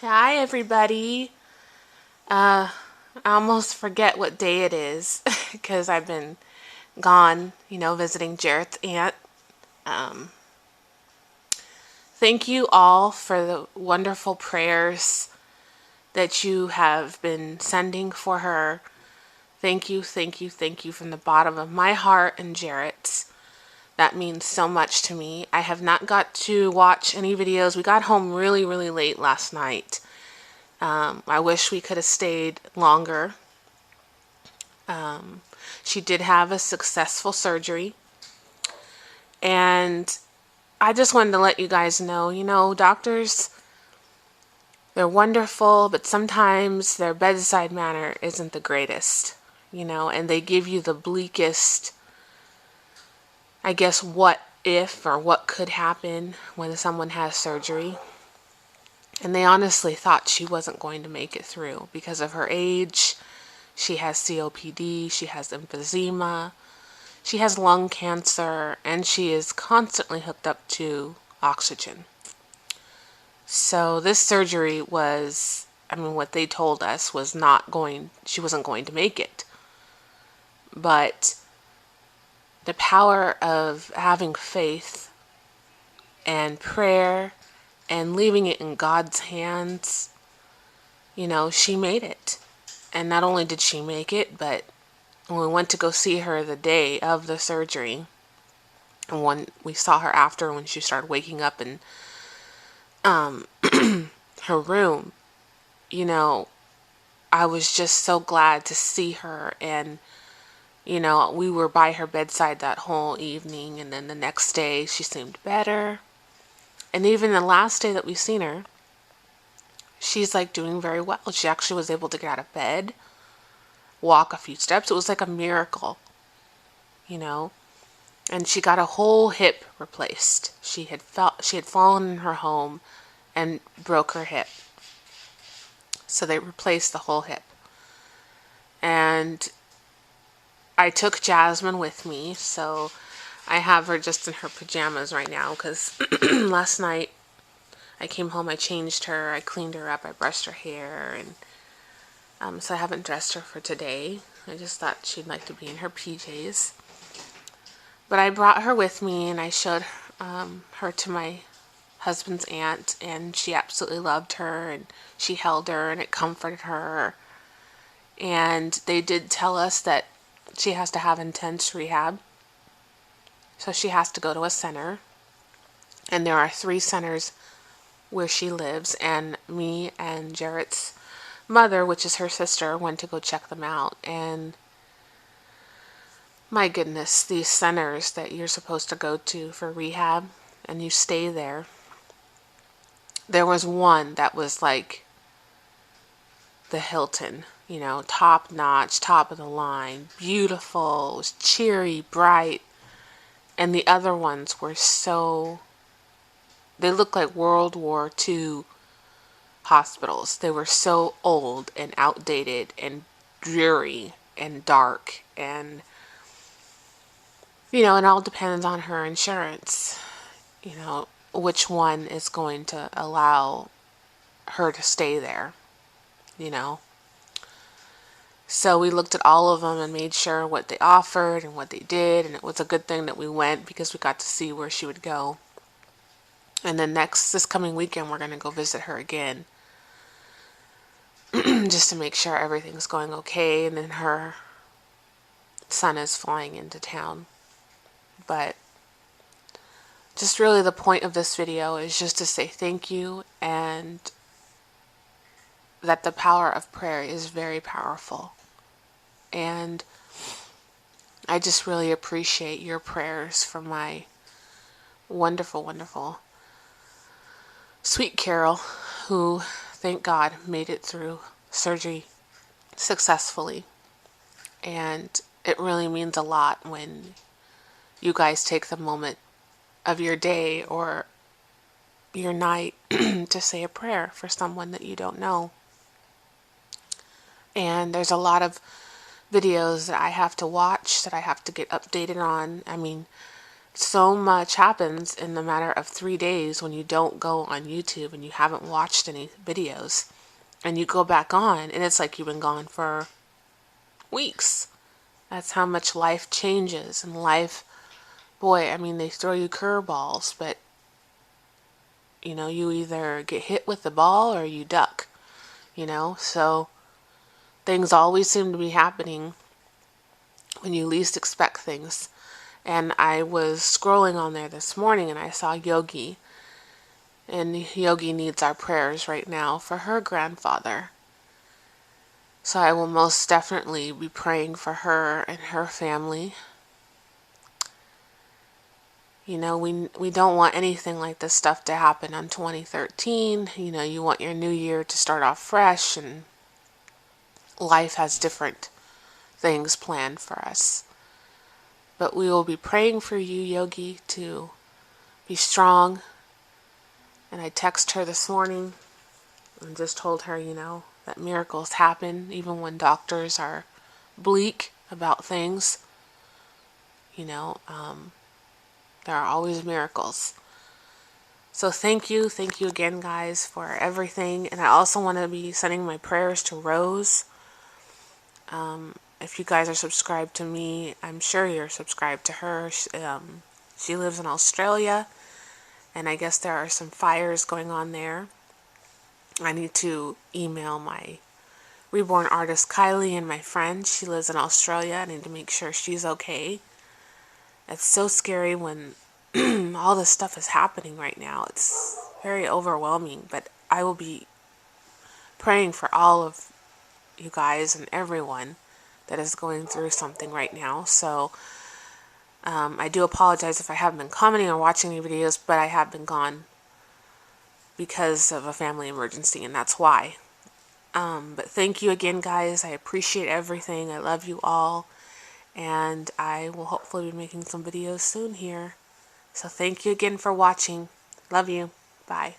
Hi, everybody. I almost forget what day it is because I've been gone, visiting Jarrett's aunt. Um, thank you all for the wonderful prayers that you have been sending for her. Thank you, thank you, thank you from the bottom of my heart and Jarrett's. That means so much to me. I have not got to watch any videos. We got home really, really late last night. I wish we could have stayed longer. She did have a successful surgery. And I just wanted to let you guys know, doctors, they're wonderful, but sometimes their bedside manner isn't the greatest, and they give you the bleakest, I guess, what if or what could happen when someone has surgery. And they honestly thought she wasn't going to make it through because of her age. She has COPD, she has emphysema, she has lung cancer, and she is constantly hooked up to oxygen. So this surgery was, what they told us was she wasn't going to make it. But the power of having faith and prayer and leaving it in God's hands, she made it. And not only did she make it, but when we went to go see her the day of the surgery, and when we saw her after, when she started waking up in her room, I was just so glad to see her. And we were by her bedside that whole evening, and then the next day she seemed better. And even the last day that we seen her, she's like doing very well. She actually was able to get out of bed, walk a few steps. It was like a miracle, you know. And she got a whole hip replaced. She had fallen in her home and broke her hip. So they replaced the whole hip. And I took Jasmine with me, so I have her just in her pajamas right now because last night I came home, I changed her, I cleaned her up, I brushed her hair, and so I haven't dressed her for today. I just thought she'd like to be in her PJs. But I brought her with me and I showed her to my husband's aunt, and she absolutely loved her, and she held her and it comforted her. And they did tell us that she has to have intense rehab. So she has to go to a center. And there are 3 centers where she lives. And me and Jarrett's mother, which is her sister, went to go check them out. And my goodness, these centers that you're supposed to go to for rehab and you stay there. There was one that was like the Hilton, top notch, top of the line, beautiful, it was cheery, bright. And the other ones were they looked like World War II hospitals. They were so old and outdated and dreary and dark. And, it all depends on her insurance, which one is going to allow her to stay there, So we looked at all of them and made sure what they offered and what they did. And it was a good thing that we went because we got to see where she would go. And then this coming weekend, we're going to go visit her again. Just to make sure everything's going okay. And then her son is flying into town. But just really the point of this video is just to say thank you, and that the power of prayer is very powerful. And I just really appreciate your prayers for my wonderful, wonderful sweet Carol, who, thank God, made it through surgery successfully. And it really means a lot when you guys take the moment of your day or your night to say a prayer for someone that you don't know. And there's a lot of videos that I have to watch, that I have to get updated on. so much happens in the matter of 3 days when you don't go on YouTube and you haven't watched any videos. And you go back on, and it's like you've been gone for weeks. That's how much life changes. And life, boy, I mean, they throw you curveballs, but, you know, you either get hit with the ball or you duck, you know? So things always seem to be happening when you least expect things. And I was scrolling on there this morning and I saw Yogi. And Yogi needs our prayers right now for her grandfather. So I will most definitely be praying for her and her family. You know, we don't want anything like this stuff to happen on 2013. You know, you want your new year to start off fresh, and life has different things planned for us. But we will be praying for you, Yogi, to be strong. And I texted her this morning and just told her, you know, that miracles happen even when doctors are bleak about things. You know, there are always miracles. So thank you again, guys, for everything. And I also want to be sending my prayers to Rose. If you guys are subscribed to me, I'm sure you're subscribed to her. She lives in Australia, and I guess there are some fires going on there. I need to email my reborn artist Kylie and my friend. She lives in Australia. I need to make sure she's okay. It's so scary when all this stuff is happening right now. It's very overwhelming, but I will be praying for all of you guys and everyone that is going through something right now. So I do apologize if I haven't been commenting or watching any videos, but I have been gone because of a family emergency, and that's why. But thank you again, guys. I appreciate everything. I love you all, and I will hopefully be making some videos soon here. So thank you again for watching. Love you. Bye.